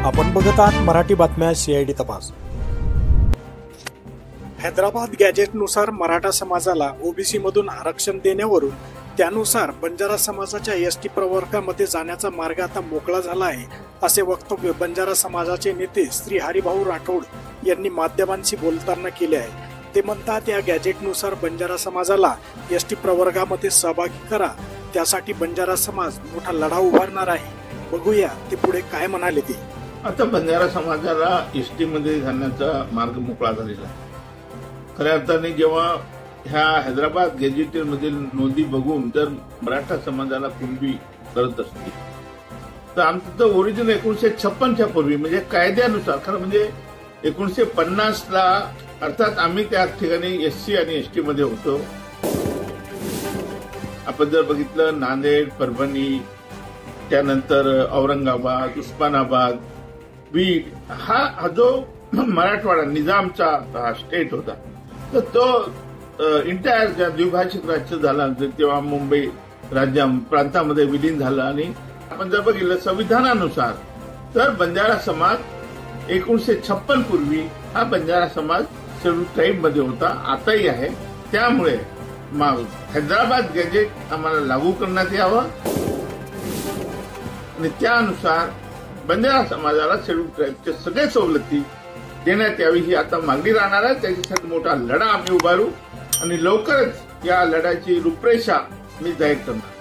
आपण बघत आहात मराठी बातम्या CID तपास। हैदराबाद गॅजेटनुसार मराठा समाजाला ओबीसी मधून आरक्षण देण्यावरून त्यानुसार बंजारा समाजाच्या एसटी प्रवर्गामध्ये जाण्याचा मार्ग आता मोकळा झाला आहे, असे वक्तव्य बंजारा समाजाचे नेते श्री हरिभाऊ राठोड यांनी माध्यमांशी बोलताना केले आहे। ते म्हणतात, या गॅजेटनुसार बंजारा समाजाला एसटी प्रवर्गामध्ये सहभागी करा, त्यासाठी बंजारा समाज मोठा लढा उभारणार आहे। बघूया ते पुढे काय म्हणाले ते। आता बंजारा समाजाला एसटी मध्ये जाण्याचा मार्ग मोकळा झालेला आहे। खऱ्या अर्थाने जेव्हा ह्या हैदराबाद गॅजेटेड मधील नोंदी बघून जर मराठा समाजाला कुणबी करत असतील तर आमचं तर ओरिजिनल 1956च्या पूर्वी म्हणजे कायद्यानुसार खरं म्हणजे 1950 ला अर्थात आम्ही त्या ठिकाणी SC आणि ST मध्ये होतो। आपण जर बघितलं नांदेड, परभणी, त्यानंतर औरंगाबाद, उस्मानाबाद, बीड हा जो मराठवाडा निजामचा स्टेट होता तर तो इंटायर ज्या द्विभाषिक राज्य झाला तेव्हा मुंबई राज्य प्रांतामध्ये विलीन झाला। आणि आपण जर बघितलं संविधानानुसार तर बंजारा समाज 1956 पूर्वी हा बंजारा समाज शेड्यूल ट्राईब मध्ये होता, आताही आहे। त्यामुळे हैदराबाद गॅजेट आम्हाला लागू करण्यात यावं आणि त्यानुसार बंजारा समाजाला शेड्यूल ट्राईबच्या सगळ्या सवलती देण्यात यावी ही आता मागणी राहणार आहे। त्याच्यासाठी मोठा लढा आम्ही उभारू आणि लवकरच या लढ्याची रूपरेषा मी जाहीर करणार।